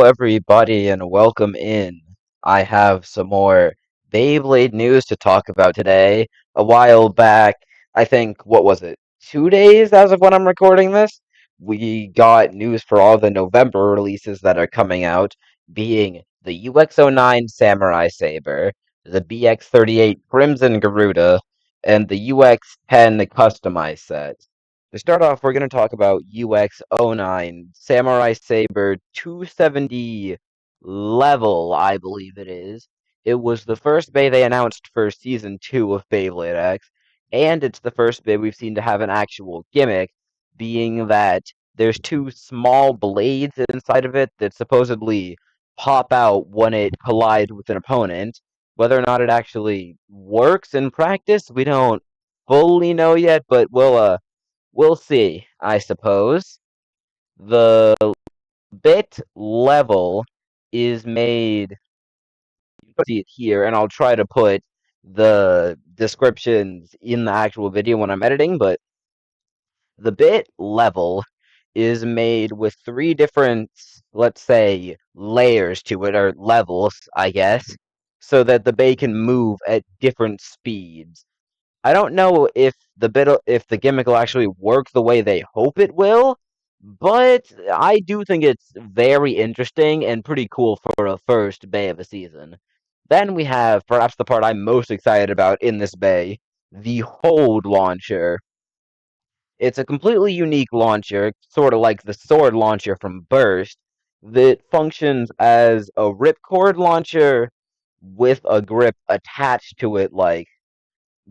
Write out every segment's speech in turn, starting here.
everybody, and welcome in. I have some more Beyblade news to talk about today. A while back, I think, what was it, 2 days as of when I'm recording this? We got news for all the November releases that are coming out, being the UX09 Samurai Saber, the BX38 Crimson Garuda, and the UX10 Customized set. To start off, we're going to talk about UX09 Samurai Saber 270 level, I believe it is. It was the first Bay they announced for Season 2 of Beyblade X, and it's the first Bay we've seen to have an actual gimmick, being that there's two small blades inside of it that supposedly pop out when it collides with an opponent. Whether or not it actually works in practice, we don't fully know yet, but we'll see, I suppose. The bit level is made, you can see it here, and I'll try to put the descriptions in the actual video when I'm editing, but the bit level is made with three different, let's say, layers to it, or levels, I guess, so that the bay can move at different speeds. I don't know if the gimmick will actually work the way they hope it will, but I do think it's very interesting and pretty cool for a first bay of a season. Then we have perhaps the part I'm most excited about in this bay, the Hold launcher. It's a completely unique launcher, sort of like the sword launcher from Burst, that functions as a ripcord launcher with a grip attached to it, like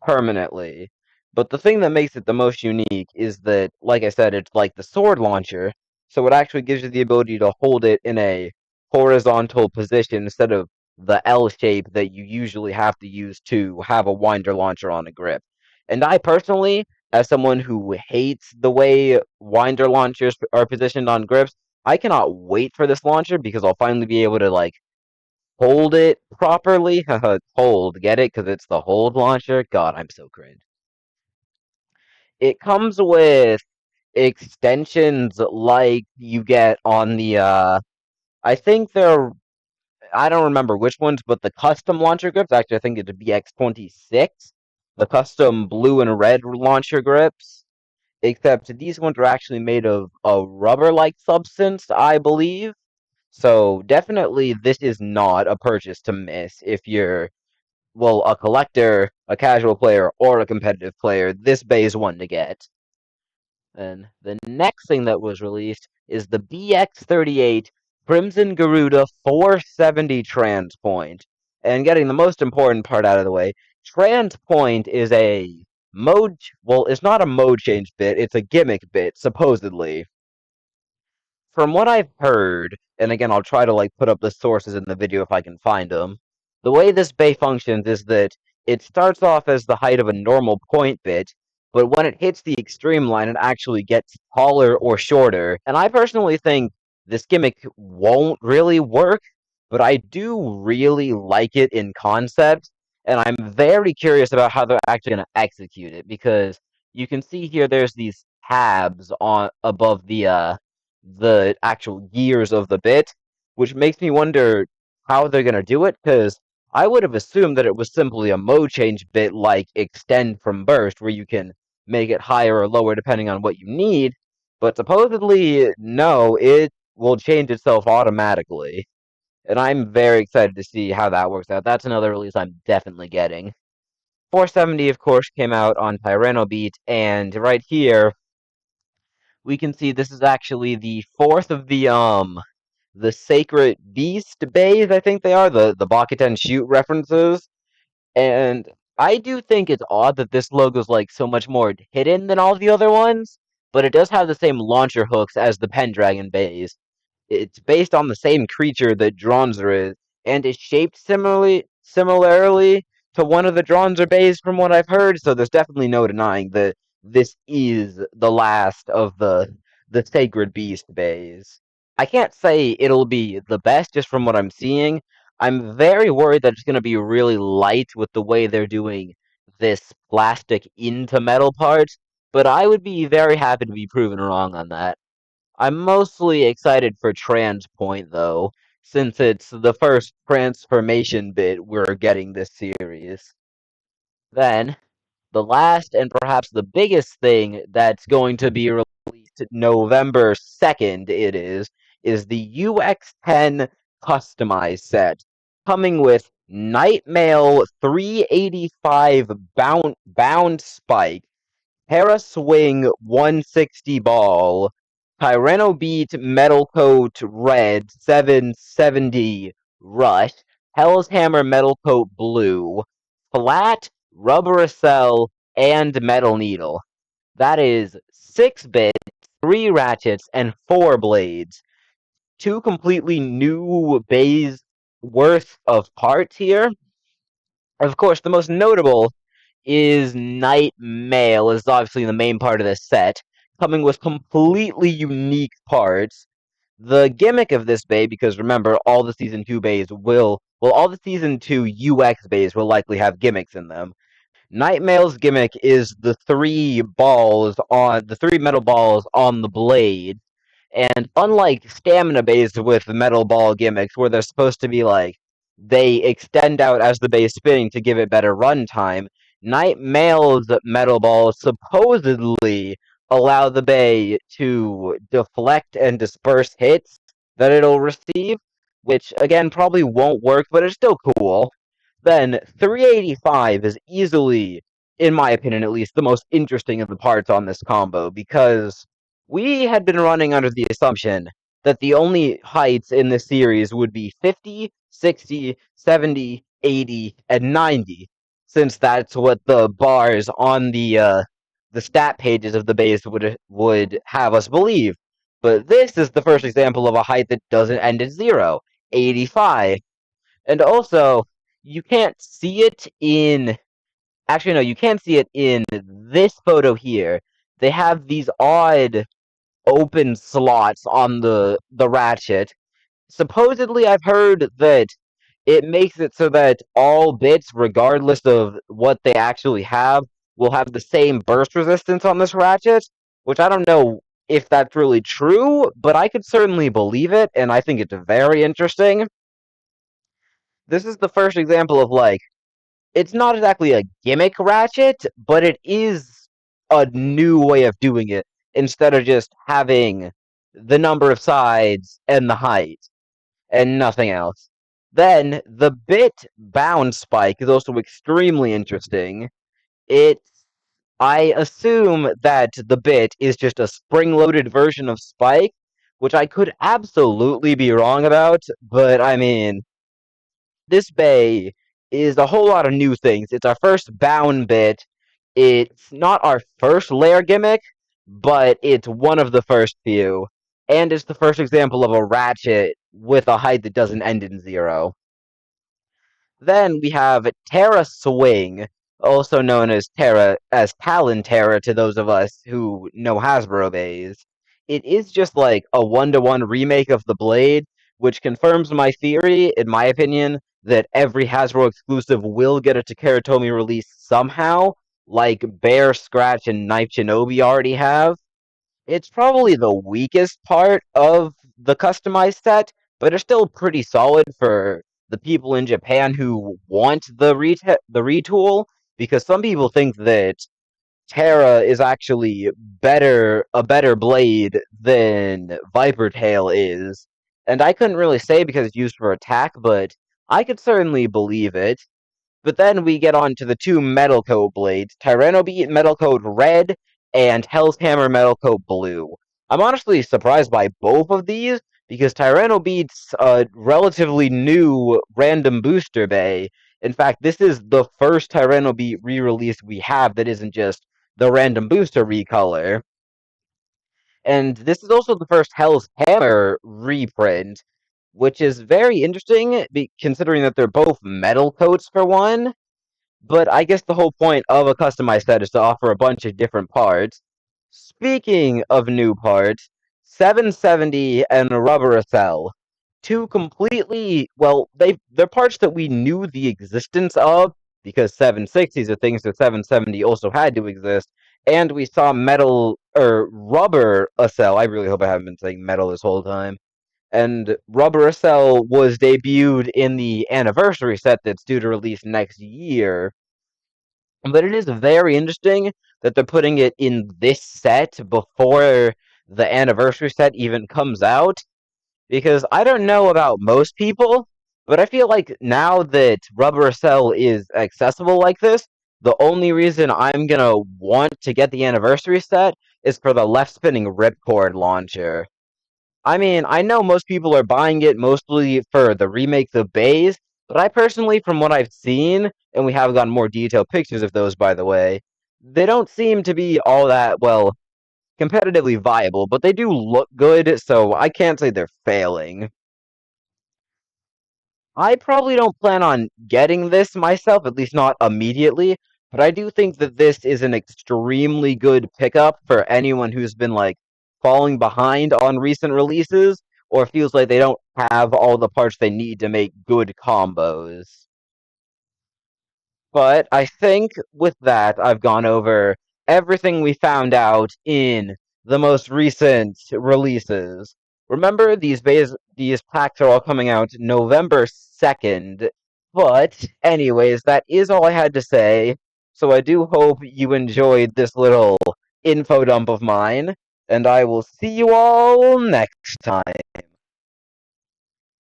permanently. But the thing that makes it the most unique is that, like I said, it's like the sword launcher, so it actually gives you the ability to hold it in a horizontal position instead of the L shape that you usually have to use to have a winder launcher on a grip. And I personally, as someone who hates the way winder launchers are positioned on grips, I cannot wait for this launcher because I'll finally be able to hold it properly. Hold, get it? Because it's the hold launcher. God, I'm so cringe. It comes with extensions like you get on the I think they're I don't remember which ones, but the custom launcher grips, actually I think it's BX26, the custom blue and red launcher grips, except these ones are actually made of a rubber-like substance, I believe. So definitely this is not a purchase to miss if you're, well, a collector, a casual player, or a competitive player. This bay is one to get. And the next thing that was released is the BX38 Crimson Garuda 470 Transpoint. And getting the most important part out of the way, Transpoint is a mode, well, it's not a mode change bit, it's a gimmick bit, supposedly. From what I've heard, and again, I'll try to put up the sources in the video if I can find them. The way this bay functions is that it starts off as the height of a normal point bit, but when it hits the extreme line, it actually gets taller or shorter. And I personally think this gimmick won't really work, but I do really like it in concept, and I'm very curious about how they're actually going to execute it because you can see here there's these tabs on above the actual gears of the bit, which makes me wonder how they're going to do it, because I would have assumed that it was simply a mode change bit like Extend from Burst, where you can make it higher or lower depending on what you need, but supposedly, no, it will change itself automatically. And I'm very excited to see how that works out. That's another release I'm definitely getting. 470, of course, came out on Tyranno Beat, and right here, we can see this is actually the fourth of the Sacred Beast bays, I think they are, the Bakuten shoot references. And I do think it's odd that this logo's so much more hidden than all the other ones, but it does have the same launcher hooks as the Pendragon bays. It's based on the same creature that Dronzer is, and is shaped similarly to one of the Dronzer bays from what I've heard, so there's definitely no denying that this is the last of the Sacred Beast bays. I can't say it'll be the best just from what I'm seeing. I'm very worried that it's going to be really light with the way they're doing this plastic into metal parts, but I would be very happy to be proven wrong on that. I'm mostly excited for Transpoint, though, since it's the first transformation bit we're getting this series. Then, the last and perhaps the biggest thing that's going to be released November 2nd, is the UX10 customized set, coming with KnightMail 385 bound spike, Para Swing 160 ball, Tyranno Beat Metal Coat Red 770 Rush, Hell's Hammer Metal Coat Blue, Flat, Rubber Cell, and Metal Needle. That is 6 bits, 3 ratchets, and 4 blades. 2 completely new bays worth of parts here. Of course, the most notable is KnightMail, is obviously the main part of this set, coming with completely unique parts. The gimmick of this bay, because remember, all the Season 2 bays all the Season 2 UX bays will likely have gimmicks in them. KnightMail's gimmick is the three metal balls on the blade, and unlike stamina based with metal ball gimmicks, where they're supposed to be like they extend out as the bay is spinning to give it better runtime, Night Mail's metal balls supposedly allow the bay to deflect and disperse hits that it'll receive, which again probably won't work, but it's still cool. Then 385 is easily, in my opinion at least, the most interesting of the parts on this combo, because we had been running under the assumption that the only heights in this series would be 50, 60, 70, 80, and 90, since that's what the bars on the stat pages of the base would have us believe. But this is the first example of a height that doesn't end at 0, 85. And also, you can't see it in actually no, you can't see it in this photo here. They have these odd open slots on the ratchet. Supposedly, I've heard that it makes it so that all bits, regardless of what they actually have, will have the same burst resistance on this ratchet, which I don't know if that's really true, but I could certainly believe it, and I think it's very interesting. This is the first example of like, it's not exactly a gimmick ratchet, but it is a new way of doing it instead of just having the number of sides and the height and nothing else. Then the bit bound spike is also extremely interesting. It's I assume that the bit is just a spring-loaded version of Spike, which I could absolutely be wrong about, but I mean, this bay is a whole lot of new things. It's our first bound bit. It's not our first layer gimmick, but it's one of the first few. And it's the first example of a ratchet with a height that doesn't end in 0. Then we have Terra Swing, also known as Talon Terra to those of us who know Hasbro bays. It is just like a one-to-one remake of the Blade, which confirms my theory, in my opinion, that every Hasbro exclusive will get a Takara Tomy release somehow, like Bear Scratch and Knife Shinobi already have. It's probably the weakest part of the customized set, but it's still pretty solid for the people in Japan who want the retool, because some people think that Terra is actually a better blade than Viper Tail is. And I couldn't really say because it's used for attack, but I could certainly believe it. But then we get on to the two Metal Coat blades, Tyranno Beat Metal Coat Red and Hell's Hammer Metal Coat Blue. I'm honestly surprised by both of these, because Tyranno Beat's a relatively new random booster bay. In fact, this is the first Tyranno Beat re-release we have that isn't just the random booster recolor. And this is also the first Hell's Hammer reprint, which is very interesting, considering that they're both metal coats for one. But I guess the whole point of a customized set is to offer a bunch of different parts. Speaking of new parts, 770 and Rubber Cell. Two completely, well, they're parts that we knew the existence of, because 760s are things that 770 also had to exist, and we saw metal or rubber Acel. I really hope I haven't been saying metal this whole time. And Rubber Acel was debuted in the anniversary set that's due to release next year. But it is very interesting that they're putting it in this set before the anniversary set even comes out. Because I don't know about most people, but I feel like now that Rubber Cell is accessible like this, the only reason I'm gonna want to get the anniversary set is for the left spinning ripcord launcher. I mean, I know most people are buying it mostly for the remakes of Bays, but I personally, from what I've seen, and we have gotten more detailed pictures of those, by the way, they don't seem to be all that, well, competitively viable, but they do look good, so I can't say they're failing. I probably don't plan on getting this myself, at least not immediately, but I do think that this is an extremely good pickup for anyone who's been like falling behind on recent releases or feels like they don't have all the parts they need to make good combos. But I think with that, I've gone over everything we found out in the most recent releases. Remember, these packs are all coming out November 2nd. But, anyways, that is all I had to say. So I do hope you enjoyed this little info dump of mine, and I will see you all next time.